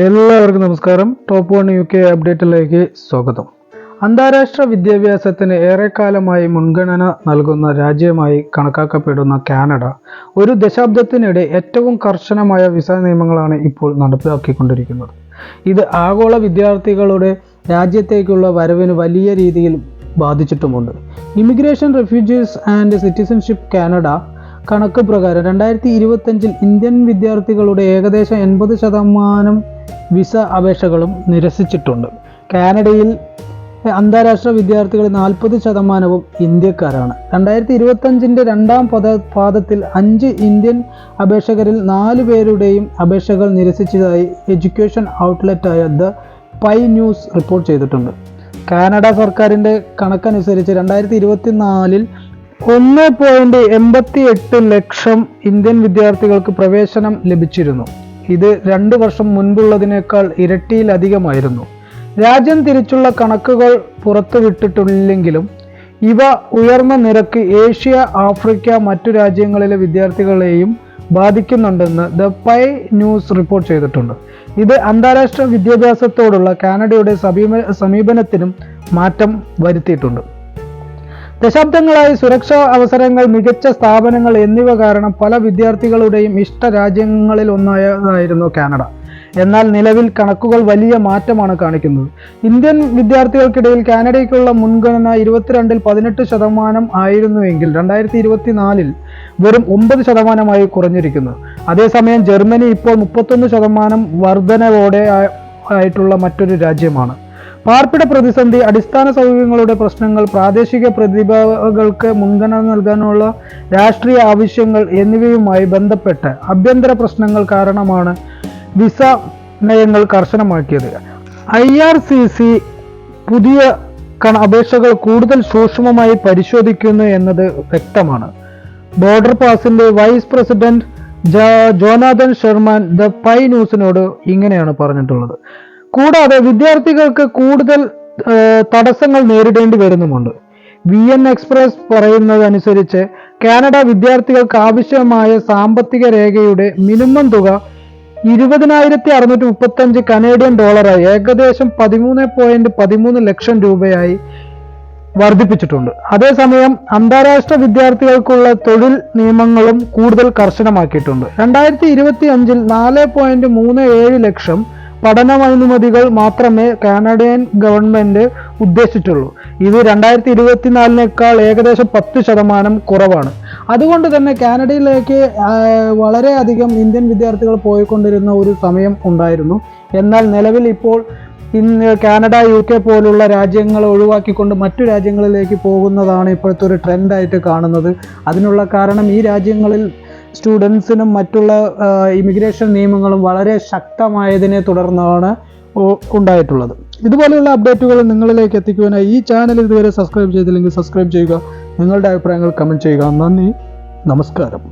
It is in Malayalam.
എല്ലാവർക്കും നമസ്കാരം. ടോപ്പ് 1 UK അപ്ഡേറ്റിലേക്ക് സ്വാഗതം. അന്താരാഷ്ട്ര വിദ്യാഭ്യാസത്തിന് ഏറെക്കാലമായി മുൻഗണന നൽകുന്ന രാജ്യമായി കണക്കാക്കപ്പെടുന്ന കാനഡ ഒരു ദശാബ്ദത്തിനിടെ ഏറ്റവും കർശനമായ വിസ നിയമങ്ങളാണ് ഇപ്പോൾ നടപ്പിലാക്കിക്കൊണ്ടിരിക്കുന്നത്. ഇത് ആഗോള വിദ്യാർത്ഥികളുടെ രാജ്യത്തേക്കുള്ള വരവിന് വലിയ രീതിയിൽ ബാധിച്ചിട്ടുമുണ്ട്. Immigration, refugees and citizenship Canada കണക്ക് പ്രകാരം 2025 ഇന്ത്യൻ വിദ്യാർത്ഥികളുടെ ഏകദേശം 80% വിസ അപേക്ഷകളും നിരസിച്ചിട്ടുണ്ട്. കാനഡയിൽ അന്താരാഷ്ട്ര വിദ്യാർത്ഥികളിൽ 40% ഇന്ത്യക്കാരാണ്. 2025 രണ്ടാം പാദത്തിൽ 5 ഇന്ത്യൻ അപേക്ഷകരിൽ 4 പേരുടെയും അപേക്ഷകൾ നിരസിച്ചതായി എഡ്യൂക്കേഷൻ ഔട്ട്ലെറ്റായ ദ പൈ ന്യൂസ് റിപ്പോർട്ട് ചെയ്തിട്ടുണ്ട്. കാനഡ സർക്കാരിൻ്റെ കണക്കനുസരിച്ച് 2024 1.88 ലക്ഷം ഇന്ത്യൻ വിദ്യാർത്ഥികൾക്ക് പ്രവേശനം ലഭിച്ചിരുന്നു. ഇത് 2 വർഷം മുൻപുള്ളതിനേക്കാൾ ഇരട്ടിയിലധികമായിരുന്നു. രാജ്യം തിരിച്ചുള്ള കണക്കുകൾ പുറത്തുവിട്ടിട്ടില്ലെങ്കിലും ഇവ ഉയർന്ന നിരക്ക് ഏഷ്യ, ആഫ്രിക്ക, മറ്റു രാജ്യങ്ങളിലെ വിദ്യാർത്ഥികളെയും ബാധിക്കുന്നുണ്ടെന്ന് ദ പൈ ന്യൂസ് റിപ്പോർട്ട് ചെയ്തിട്ടുണ്ട്. ഇത് അന്താരാഷ്ട്ര വിദ്യാഭ്യാസത്തോടുള്ള കാനഡയുടെ സമീപനത്തിനും മാറ്റം വരുത്തിയിട്ടുണ്ട്. ദശാബ്ദങ്ങളായി സുരക്ഷാ അവസരങ്ങൾ, മികച്ച സ്ഥാപനങ്ങൾ എന്നിവ കാരണം പല വിദ്യാർത്ഥികളുടെയും ഇഷ്ട രാജ്യങ്ങളിൽ ഒന്നായിരുന്നു കാനഡ. എന്നാൽ നിലവിൽ കണക്കുകൾ വലിയ മാറ്റമാണ് കാണിക്കുന്നത്. ഇന്ത്യൻ വിദ്യാർത്ഥികൾക്കിടയിൽ കാനഡയ്ക്കുള്ള മുൻഗണന 22-ൽ 18% ആയിരുന്നുവെങ്കിൽ 2024 വെറും 9% കുറഞ്ഞിരിക്കുന്നു. അതേസമയം ജർമ്മനി ഇപ്പോൾ 31% വർധനവോടെ ആയിട്ടുള്ള മറ്റൊരു രാജ്യമാണ്. പാർപ്പിട പ്രതിസന്ധി, അടിസ്ഥാന സൗകര്യങ്ങളുടെ പ്രശ്നങ്ങൾ, പ്രാദേശിക പ്രതിഭകൾക്ക് മുൻഗണന നൽകാനുള്ള രാഷ്ട്രീയ ആവശ്യങ്ങൾ എന്നിവയുമായി ബന്ധപ്പെട്ട് ആഭ്യന്തര പ്രശ്നങ്ങൾ കാരണമാണ് വിസ നയങ്ങൾ കർശനമാക്കിയത്. IRCC പുതിയ അപേക്ഷകൾ കൂടുതൽ സൂക്ഷ്മമായി പരിശോധിക്കുന്നു എന്നത് വ്യക്തമാണ്. ബോർഡർ പാസിന്റെ vice president Jonathan Sherman the PIE ന്യൂസിനോട് ഇങ്ങനെയാണ് പറഞ്ഞിട്ടുള്ളത്. കൂടാതെ വിദ്യാർത്ഥികൾക്ക് കൂടുതൽ തടസ്സങ്ങൾ നേരിടേണ്ടി വരുന്നുമുണ്ട്. VN എക്സ്പ്രസ് പറയുന്നതനുസരിച്ച് കാനഡ വിദ്യാർത്ഥികൾക്ക് ആവശ്യമായ സാമ്പത്തിക രേഖയുടെ മിനിമം തുക 20,635 കനേഡിയൻ ഡോളറായി ഏകദേശം 13.13 ലക്ഷം രൂപയായി വർദ്ധിപ്പിച്ചിട്ടുണ്ട്. അതേസമയം അന്താരാഷ്ട്ര വിദ്യാർത്ഥികൾക്കുള്ള തൊഴിൽ നിയമങ്ങളും കൂടുതൽ കർശനമാക്കിയിട്ടുണ്ട്. 2025 4.37 ലക്ഷം പഠനാനുമതികൾ മാത്രമേ കാനഡിയൻ ഗവൺമെന്റ് ഉദ്ദേശിച്ചുള്ളൂ. ഇത് 2024 ഏകദേശം 10% കുറവാണ്. അതുകൊണ്ട് തന്നെ കാനഡയിലേക്ക് വളരെയധികം ഇന്ത്യൻ വിദ്യാർത്ഥികൾ പോയിക്കൊണ്ടിരുന്ന ഒരു സമയം ഉണ്ടായിരുന്നു. എന്നാൽ നിലവിൽ ഇപ്പോൾ കാനഡ, UK പോലുള്ള രാജ്യങ്ങൾ ഒഴിവാക്കിക്കൊണ്ട് മറ്റു രാജ്യങ്ങളിലേക്ക് പോകുന്നതാണ് ഇപ്പോഴത്തെ ഒരു ട്രെൻഡായിട്ട് കാണുന്നത്. അതിനുള്ള കാരണം ഈ രാജ്യങ്ങളിൽ സ്റ്റുഡൻസിനും മറ്റുള്ള ഇമിഗ്രേഷൻ നിയമങ്ങളും വളരെ ശക്തമായതിനെ തുടർന്നാണ് ഉണ്ടായിട്ടുള്ളത്. ഇതുപോലെയുള്ള അപ്ഡേറ്റുകൾ നിങ്ങളിലേക്ക് എത്തിക്കുവാനായി ഈ ചാനൽ ഇതുവരെ സബ്സ്ക്രൈബ് ചെയ്തില്ലെങ്കിൽ സബ്സ്ക്രൈബ് ചെയ്യുക. നിങ്ങളുടെ അഭിപ്രായങ്ങൾ കമൻറ്റ് ചെയ്യുക. നന്ദി, നമസ്കാരം.